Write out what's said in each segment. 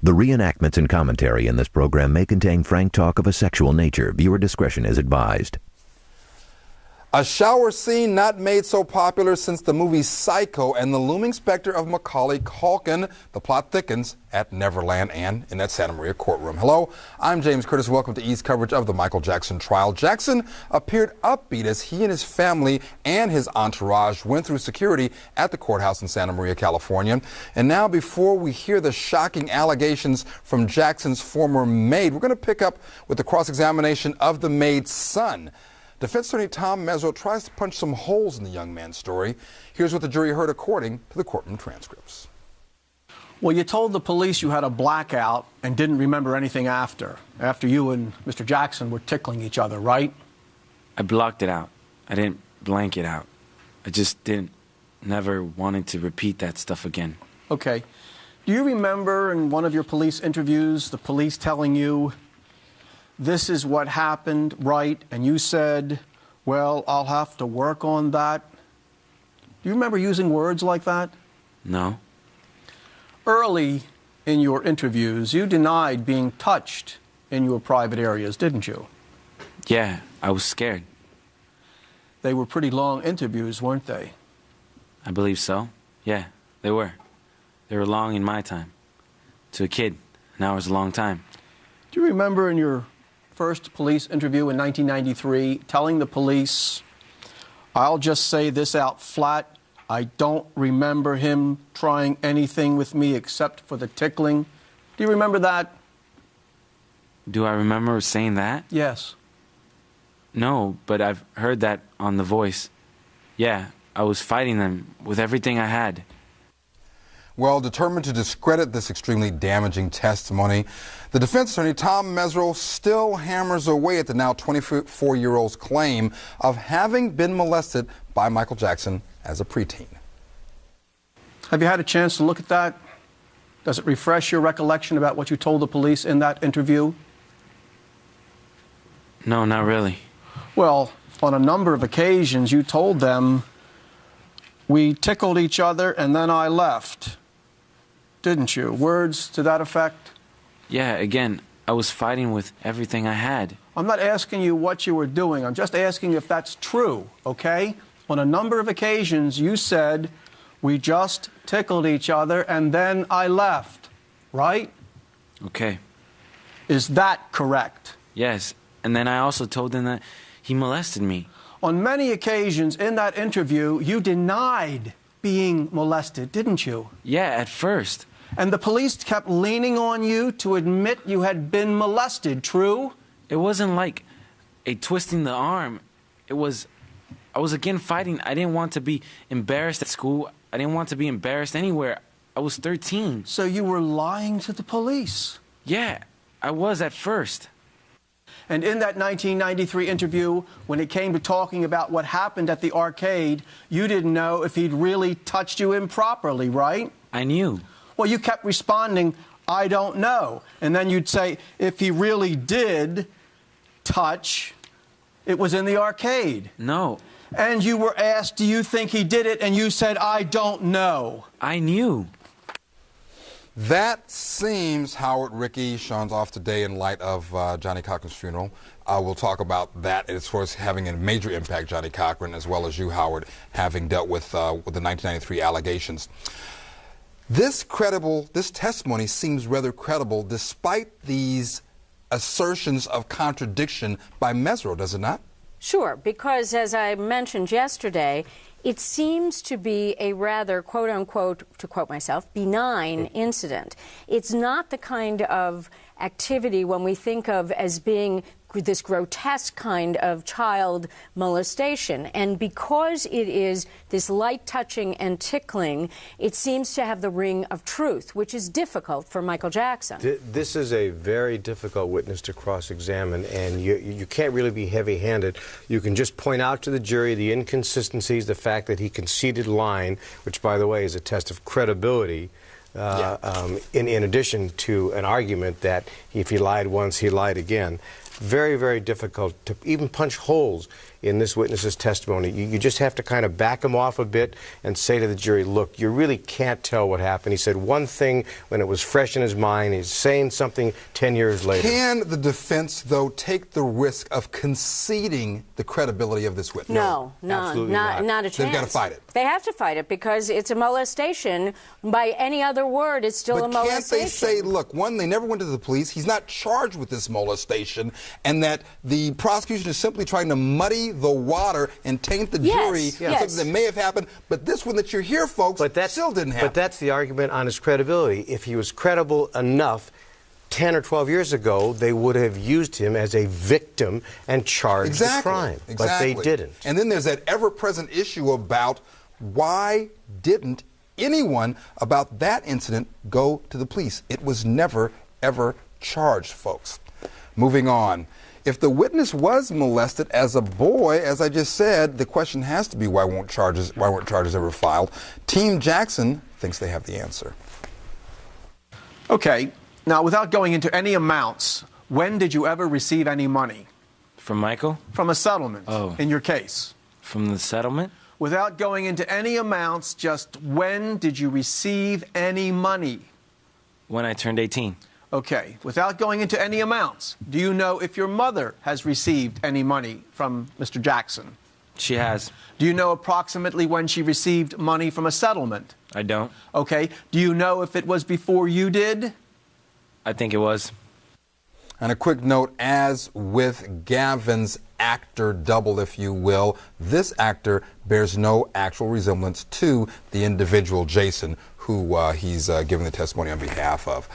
The reenactments and commentary in this program may contain frank talk of a sexual nature. Viewer discretion is advised. A shower scene not made so popular since the movie Psycho and the looming specter of Macaulay Culkin. The plot thickens at Neverland and in that Santa Maria courtroom. Hello, I'm James Curtis. Welcome to E's coverage of the Michael Jackson trial. Jackson appeared upbeat as he and his family and his entourage went through security at the courthouse in Santa Maria, California. And now, before we hear the shocking allegations from Jackson's former maid, we're going to pick up with the cross-examination of the maid's son. Defense attorney Tom Mesereau tries to punch some holes in the young man's story. Here's what the jury heard according to the courtroom transcripts. Well, you told the police you had a blackout and didn't remember anything after you and Mr. Jackson were tickling each other, right? I blocked it out. I didn't blank it out. I just never wanted to repeat that stuff again. Okay. Do you remember in one of your police interviews the police telling you, this is what happened, right? And you said, well, I'll have to work on that. Do you remember using words like that? No. Early in your interviews, you denied being touched in your private areas, didn't you? Yeah, I was scared. They were pretty long interviews, weren't they? I believe so. Yeah, they were. They were long in my time. To a kid, an hour is a long time. Do you remember in your first police interview in 1993 telling the police, I'll just say this out flat, I don't remember him trying anything with me except for the tickling? Do you remember that? Do I remember saying that? Yes. No, but I've heard that on The Voice. Yeah, I was fighting them with everything I had. Well, determined to discredit this extremely damaging testimony, the defense attorney Tom Mesereau still hammers away at the now 24-year-old's claim of having been molested by Michael Jackson as a preteen. Have you had a chance to look at that? Does it refresh your recollection about what you told the police in that interview? No, not really. Well, on a number of occasions you told them, we tickled each other and then I left. Didn't you? Words to that effect? Yeah, again, I was fighting with everything I had. I'm not asking you what you were doing. I'm just asking if that's true, okay? On a number of occasions, you said, we just tickled each other and then I left, right? Okay. Is that correct? Yes, and then I also told him that he molested me. On many occasions in that interview, you denied being molested, didn't you? Yeah, at first. And the police kept leaning on you to admit you had been molested, true? It wasn't like a twisting the arm. I was again fighting. I didn't want to be embarrassed at school. I didn't want to be embarrassed anywhere. I was 13. So you were lying to the police? Yeah, I was at first. And in that 1993 interview, when it came to talking about what happened at the arcade, you didn't know if he'd really touched you improperly, right? I knew. Well, you kept responding, I don't know. And then you'd say, if he really did touch, it was in the arcade. No. And you were asked, do you think he did it? And you said, I don't know. I knew. That seems, Howard, Ricky, Sean's off today in light of Johnny Cochran's funeral. We'll talk about that as far as having a major impact, Johnny Cochran, as well as you, Howard, having dealt with the 1993 allegations. This testimony seems rather credible despite these assertions of contradiction by Mesereau, does it not? Sure, because as I mentioned yesterday, it seems to be a rather, quote unquote, to quote myself, benign incident. It's not the kind of activity when we think of as being this grotesque kind of child molestation. And because it is this light touching and tickling, it seems to have the ring of truth, which is difficult for Michael Jackson. This is a very difficult witness to cross-examine, and you can't really be heavy-handed. You can just point out to the jury the inconsistencies, the fact that he conceded lying, which, by the way, is a test of credibility. In addition to an argument that if he lied once, he lied again. very, very difficult to even punch holes in this witness's testimony. You just have to kind of back him off a bit and say to the jury, look, you really can't tell what happened. He said one thing when it was fresh in his mind. He's saying something 10 years later. Can the defense, though, take the risk of conceding the credibility of this witness? No, absolutely not a chance. They've got to fight it. They have to fight it because it's a molestation. By any other word, it's still a molestation. But can't they say, look, one, they never went to the police, he's not charged with this molestation, and that the prosecution is simply trying to muddy the water and taint the jury with something that may have happened, but this one that you're here, folks, still didn't happen. But that's the argument on his credibility. If he was credible enough, 10 or 12 years ago, they would have used him as a victim and charged the crime. But they didn't. And then there's that ever-present issue about why didn't anyone about that incident go to the police? It was never, ever charged, folks. Moving on. If the witness was molested as a boy, as I just said, the question has to be why weren't charges ever filed? Team Jackson thinks they have the answer. Okay. Now, without going into any amounts, when did you ever receive any money? From Michael? From a settlement in your case. From the settlement? Without going into any amounts, just when did you receive any money? When I turned 18. Okay. Without going into any amounts, do you know if your mother has received any money from Mr. Jackson? She has. Do you know approximately when she received money from a settlement? I don't. Okay. Do you know if it was before you did? I think it was. And a quick note, as with Gavin's actor double, if you will, this actor bears no actual resemblance to the individual Jason who he's giving the testimony on behalf of.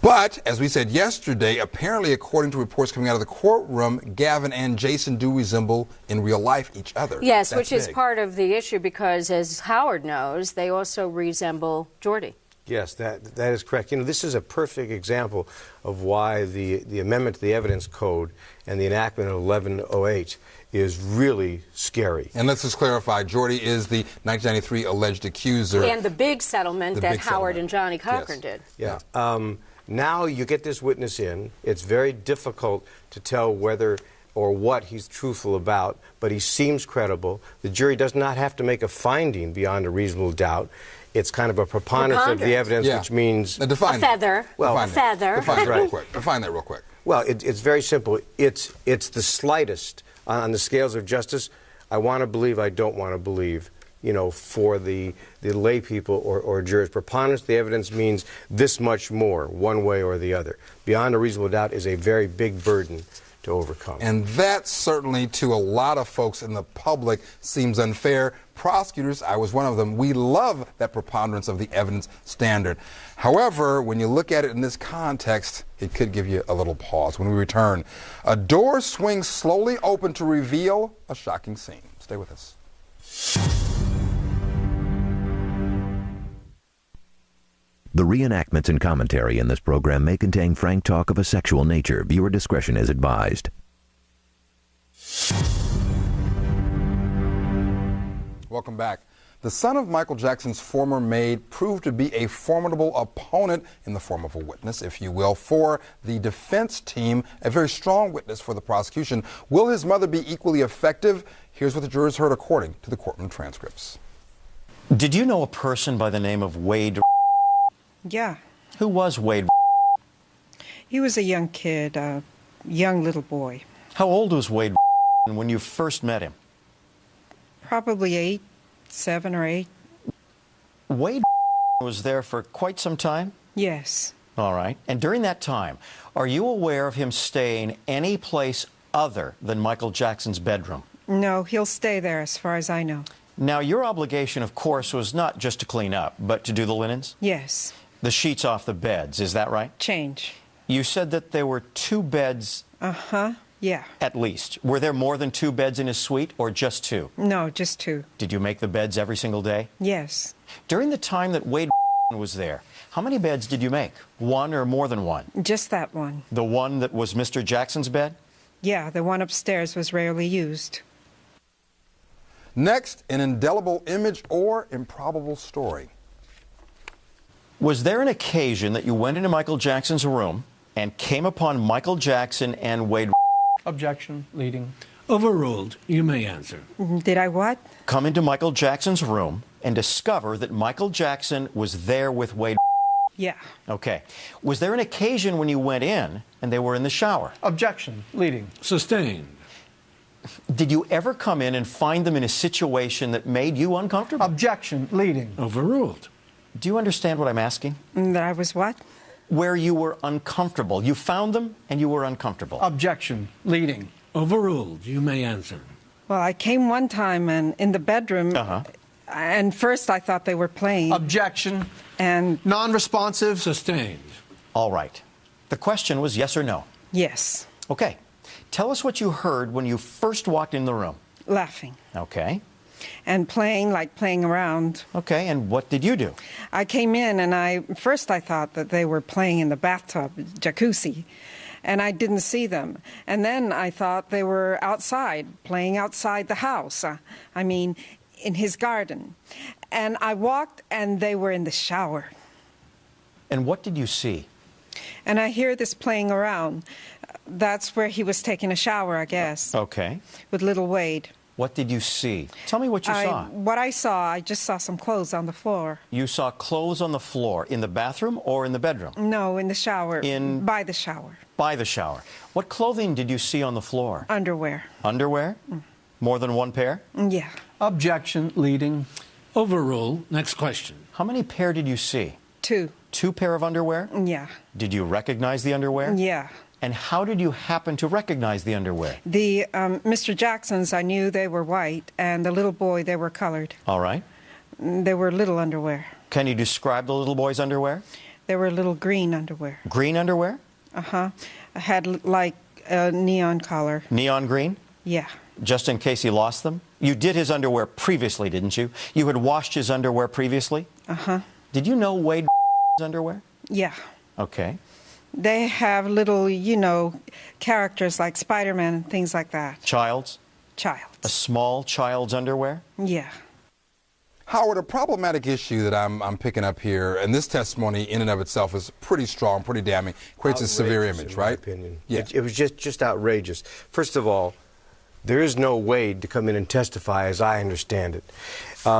But, as we said yesterday, apparently, according to reports coming out of the courtroom, Gavin and Jason do resemble in real life each other. Yes, which is part of the issue because, as Howard knows, they also resemble Jordy. Yes, that is correct. You know, this is a perfect example of why the amendment to the evidence code and the enactment of 1108 is really scary. And let's just clarify, Jordy is the 1993 alleged accuser. And the big settlement that Howard and Johnny Cochran did. Yeah. Now you get this witness in. It's very difficult to tell whether or what he's truthful about, but he seems credible. The jury does not have to make a finding beyond a reasonable doubt. It's kind of a preponderance of the evidence, which means... A feather. Well, a feather. Define that real quick. Define that real quick. Well, it's very simple. It's the slightest on the scales of justice. I want to believe, I don't want to believe, you know, for the lay people or jurors. Preponderance of the evidence means this much more, one way or the other. Beyond a reasonable doubt is a very big burden to overcome. And that certainly to a lot of folks in the public seems unfair. Prosecutors, I was one of them, we love that preponderance of the evidence standard. However, when you look at it in this context, it could give you a little pause. When we return, a door swings slowly open to reveal a shocking scene. Stay with us. The reenactments and commentary in this program may contain frank talk of a sexual nature. Viewer discretion is advised. Welcome back. The son of Michael Jackson's former maid proved to be a formidable opponent in the form of a witness, if you will, for the defense team, a very strong witness for the prosecution. Will his mother be equally effective? Here's what the jurors heard according to the courtroom transcripts. Did you know a person by the name of Wade? Yeah. Who was Wade? He was a young kid, a young little boy. How old was Wade when you first met him? Probably 7 or 8. Wade was there for quite some time? Yes. All right. And during that time, are you aware of him staying any place other than Michael Jackson's bedroom? No, he'll stay there as far as I know. Now, your obligation, of course, was not just to clean up, but to do the linens? Yes. The sheets off the beds, is that right? Change. You said that there were 2 beds. Yeah. At least. Were there more than 2 beds in his suite, or just 2? No, just 2. Did you make the beds every single day? Yes. During the time that Wade was there, how many beds did you make? 1 or more than 1? Just that one. The one that was Mr. Jackson's bed? Yeah, the one upstairs was rarely used. Next, an indelible image or improbable story. Was there an occasion that you went into Michael Jackson's room and came upon Michael Jackson and Wade Objection. Leading. Overruled. You may answer. Did I what? Come into Michael Jackson's room and discover that Michael Jackson was there with Wade. Yeah. Okay. Was there an occasion when you went in and they were in the shower? Objection. Leading. Sustained. Did you ever come in and find them in a situation that made you uncomfortable? Objection. Leading. Overruled. Do you understand what I'm asking? That I was what? Where you were uncomfortable. You found them and you were uncomfortable. Objection. Leading. Overruled. You may answer. Well, I came one time and in the bedroom, and first I thought they were playing. Objection. And non-responsive. Sustained. All right. The question was yes or no. yes, Okay. Tell us what you heard when you first walked in the room. laughing Okay. and playing, like playing around. Okay. And what did you do? I came in and first I thought that they were playing in the bathtub, jacuzzi, and I didn't see them. And then I thought they were outside, playing outside the house. I mean, in his garden. And I walked and they were in the shower. And what did you see? And I hear this playing around. That's where he was taking a shower, I guess, Okay. with little Wade. What did you see? Tell me what you saw. What I saw, I just saw some clothes on the floor. You saw clothes on the floor in the bathroom or in the bedroom? No, in the shower. In- By the shower. By the shower. What clothing did you see on the floor? Underwear. Underwear? More than one pair? Yeah. Objection. Leading. Overruled. Next question. How many pair did you see? 2. 2 pair of underwear? Yeah. Did you recognize the underwear? Yeah. And how did you happen to recognize the underwear? The Mr. Jacksons, I knew they were white, and the little boy, they were colored. All right. They were little underwear. Can you describe the little boy's underwear? They were little green underwear. Green underwear? I had like a neon color. Neon green? Yeah. Just in case he lost them? You did his underwear previously, didn't you? You had washed his underwear previously? Did you know Wade's underwear? Yeah. Okay. They have little, characters like Spider-Man and things like that. Child's? A Child. small child's underwear? Yeah. Howard, a problematic issue that I'm picking up here, and this testimony in and of itself is pretty strong, pretty damning, creates a severe Outrageous, image, in my right? opinion. Yeah. It was just outrageous. First of all, there is no Wade to come in and testify, as I understand it.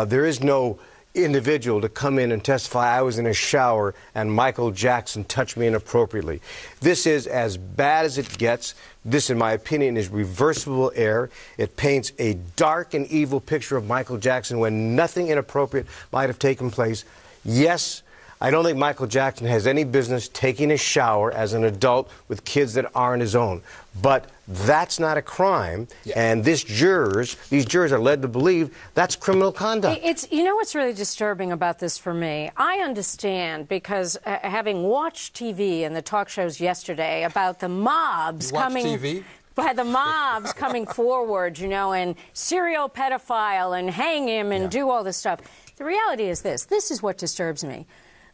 There is no individual to come in and testify, I was in a shower and Michael Jackson touched me inappropriately. This is as bad as it gets. This, in my opinion, is reversible error. It paints a dark and evil picture of Michael Jackson when nothing inappropriate might have taken place. Yes, I don't think Michael Jackson has any business taking a shower as an adult with kids that aren't his own. But that's not a crime, and these jurors are led to believe that's criminal conduct. It's, what's really disturbing about this for me? I understand because having watched TV and the talk shows yesterday about the mobs coming... TV? By the mobs coming forward, and serial pedophile and hang him and do all this stuff. The reality is this. This is what disturbs me.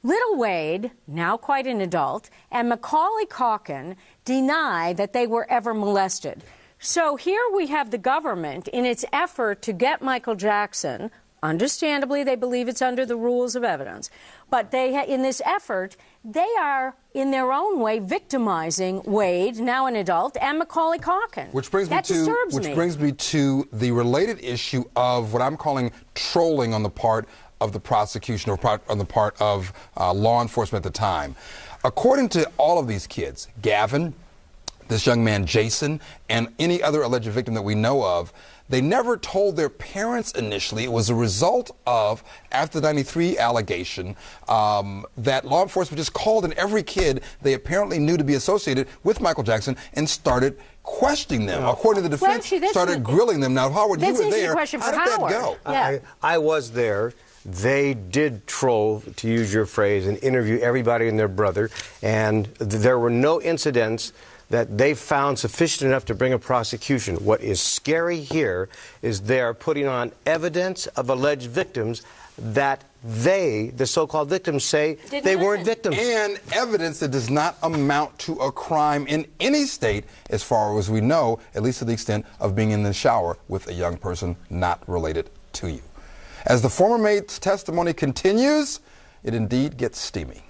Little Wade, now quite an adult, and Macaulay Culkin deny that they were ever molested. So here we have the government in its effort to get Michael Jackson. Understandably, they believe it's under the rules of evidence. But in this effort, they are, in their own way, victimizing Wade, now an adult, and Macaulay Culkin. Which brings me to the related issue of what I'm calling trolling on the part of the prosecution or on the part of law enforcement at the time. According to all of these kids, Gavin, this young man Jason, and any other alleged victim that we know of, they never told their parents initially. It was a result of, after the 93 allegation, that law enforcement just called in every kid they apparently knew to be associated with Michael Jackson and started questioning them. According to the defense, started grilling them. Now, Howard, you were there. How did that go? I was there. They did troll, to use your phrase, and interview everybody and their brother, and there were no incidents that they found sufficient enough to bring a prosecution. What is scary here is they're putting on evidence of alleged victims that the so-called victims, say they weren't victims. And evidence that does not amount to a crime in any state, as far as we know, at least to the extent of being in the shower with a young person not related to you. As the former mate's testimony continues, it indeed gets steamy.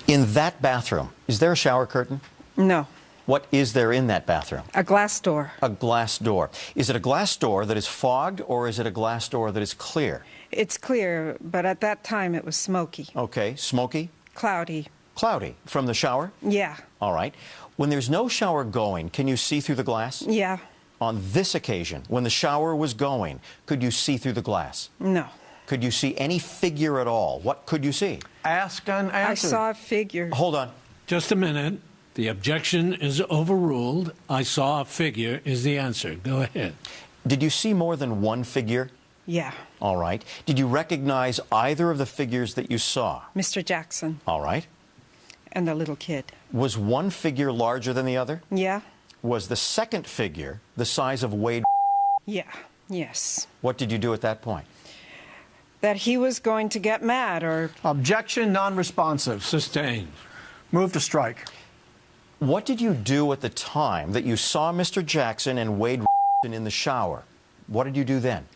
In that bathroom, is there a shower curtain? No. What is there in that bathroom? A glass door. A glass door. Is it a glass door that is fogged, or is it a glass door that is clear? It's clear, but at that time it was smoky. Okay, smoky? Cloudy. Cloudy. From the shower? Yeah. All right. When there's no shower going, can you see through the glass? Yeah. On this occasion, when the shower was going, could you see through the glass? No. Could you see any figure at all? What could you see? Asked and answered. I saw a figure. Hold on. Just a minute. The objection is overruled. I saw a figure is the answer. Go ahead. Did you see more than one figure? Yeah. All right. Did you recognize either of the figures that you saw? Mr. Jackson. All right. And the little kid. Was one figure larger than the other? Yeah. Was the second figure the size of Wade? Yeah. Yes. What did you do at that point? That he was going to get mad or... Objection, non-responsive. Sustained. Move to strike. What did you do at the time that you saw Mr. Jackson and Wade in the shower? What did you do then?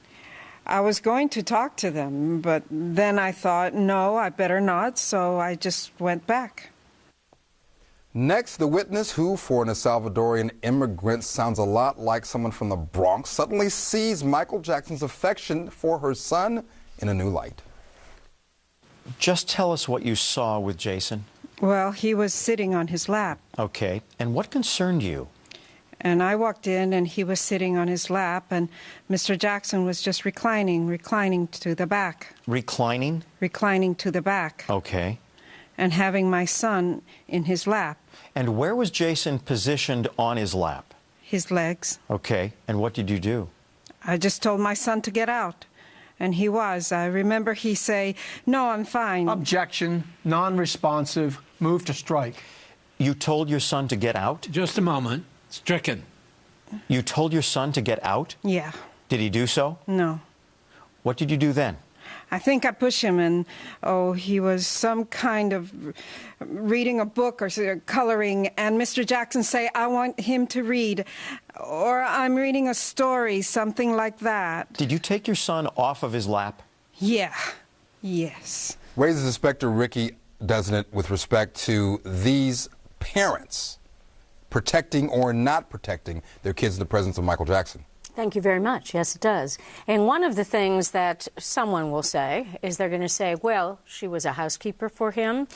I was going to talk to them, but then I thought, no, I better not, so I just went back. Next, the witness who, for an Salvadorian immigrant, sounds a lot like someone from the Bronx, suddenly sees Michael Jackson's affection for her son in a new light. Just tell us what you saw with Jason. Well, he was sitting on his lap. Okay. And what concerned you? And I walked in, and he was sitting on his lap, and Mr. Jackson was just reclining to the back. Reclining? Reclining to the back. Okay. And having my son in his lap. And where was Jason positioned on his lap? His legs. Okay. And what did you do? I just told my son to get out. And he was. I remember he say, no, I'm fine. Objection, non-responsive. Move to strike. You told your son to get out? Just a moment. Stricken. You told your son to get out? Yeah. Did he do so? No. What did you do then? I think I pushed him, and, he was some kind of reading a book or coloring, and Mr. Jackson say, I want him to read, or I'm reading a story, something like that. Did you take your son off of his lap? Yeah. Yes. Raises Inspector Ricky, doesn't it, with respect to these parents protecting or not protecting their kids in the presence of Michael Jackson? Thank you very much. Yes, it does. And one of the things that someone will say is they're going to say, well, she was a housekeeper for him.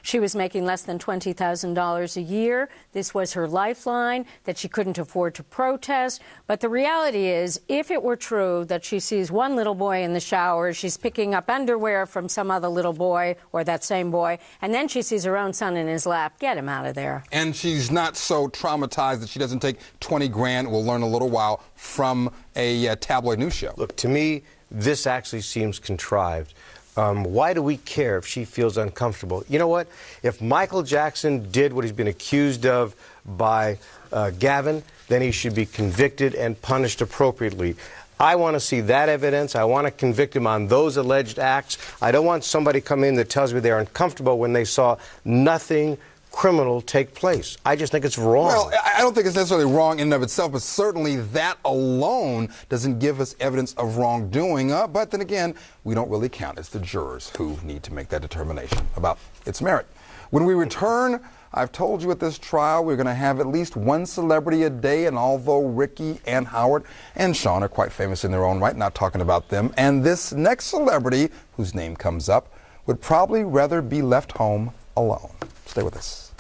She was making less than $20,000 a year. This was her lifeline, that she couldn't afford to protest. But the reality is, if it were true that she sees one little boy in the shower, she's picking up underwear from some other little boy or that same boy, and then she sees her own son in his lap, get him out of there. And she's not so traumatized that she doesn't take 20 grand, we'll learn in a little while, from a tabloid news show. Look, to me, this actually seems contrived. Why do we care if she feels uncomfortable? You know what? If Michael Jackson did what he's been accused of by Gavin, then he should be convicted and punished appropriately. I want to see that evidence. I want to convict him on those alleged acts. I don't want somebody come in that tells me they're uncomfortable when they saw nothing criminal take place. I just think it's wrong. Well, I don't think it's necessarily wrong in and of itself, but certainly that alone doesn't give us evidence of wrongdoing. But then again, we don't really count. It's the jurors who need to make that determination about its merit. When we return, I've told you at this trial we're going to have at least one celebrity a day, and although Ricky and Howard and Sean are quite famous in their own right, not talking about them, and this next celebrity, whose name comes up, would probably rather be left home alone. Stay with us.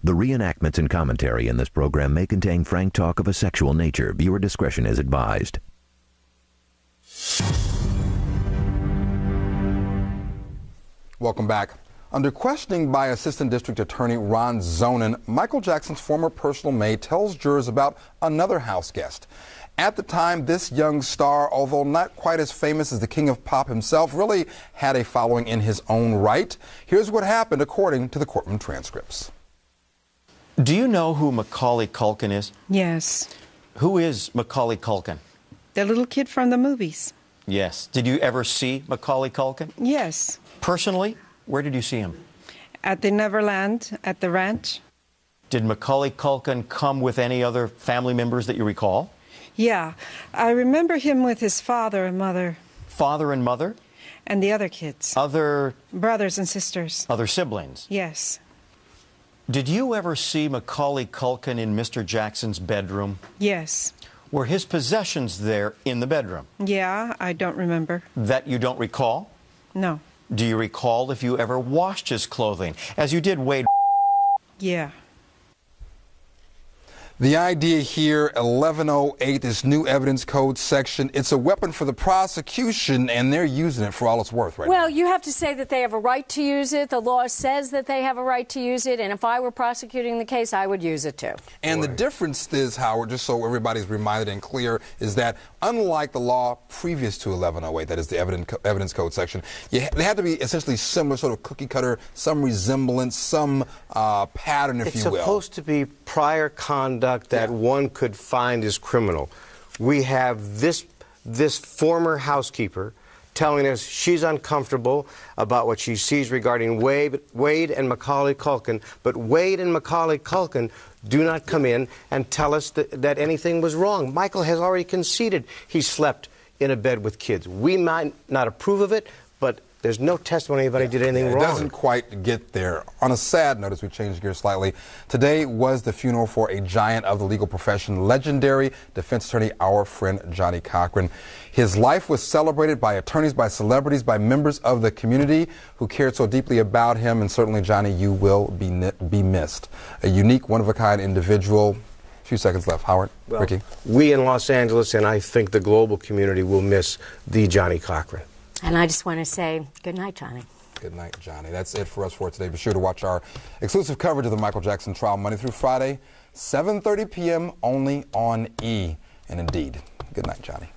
The reenactments and commentary in this program may contain frank talk of a sexual nature. Viewer discretion is advised. Welcome back. Under questioning by Assistant District Attorney Ron Zonin, Michael Jackson's former personal maid tells jurors about another house guest. At the time, this young star, although not quite as famous as the king of pop himself, really had a following in his own right. Here's what happened according to the courtroom transcripts. Do you know who Macaulay Culkin is? Yes. Who is Macaulay Culkin? The little kid from the movies. Yes. Did you ever see Macaulay Culkin? Yes. Personally, where did you see him? At the Neverland, at the ranch. Did Macaulay Culkin come with any other family members that you recall? Yeah. I remember him with his father and mother. Father and mother? And the other kids. Other brothers and sisters. Other siblings? Yes. Did you ever see Macaulay Culkin in Mr. Jackson's bedroom? Yes. Were his possessions there in the bedroom? Yeah, I don't remember. That you don't recall? No. Do you recall if you ever washed his clothing, as you did Wade? Yeah. The idea here, 1108, this new evidence code section, it's a weapon for the prosecution, and they're using it for all it's worth right now. Well, you have to say that they have a right to use it. The law says that they have a right to use it, and if I were prosecuting the case, I would use it too. And the difference is, Howard, just so everybody's reminded and clear, is that unlike the law previous to 1108, that is the evidence code section, they had to be essentially similar, sort of cookie cutter, some resemblance, some pattern, if you will. It's supposed to be prior conduct that one could find is criminal. We have this former housekeeper telling us she's uncomfortable about what she sees regarding Wade and Macaulay Culkin, but Wade and Macaulay Culkin do not come in and tell us that anything was wrong. Michael has already conceded he slept in a bed with kids. We might not approve of it, but there's no testimony anybody did anything wrong. It doesn't quite get there. On a sad note, as we change gears slightly, today was the funeral for a giant of the legal profession, legendary defense attorney, our friend Johnnie Cochran. His life was celebrated by attorneys, by celebrities, by members of the community who cared so deeply about him, and certainly, Johnnie, you will be missed. A unique, one-of-a-kind individual. A few seconds left. Howard, well, Ricky. We in Los Angeles, and I think the global community, will miss the Johnnie Cochran. And I just want to say good night, Johnnie. Good night, Johnnie. That's it for us for today. Be sure to watch our exclusive coverage of the Michael Jackson trial Monday through Friday, 7:30 p.m. only on E! And indeed, good night, Johnnie.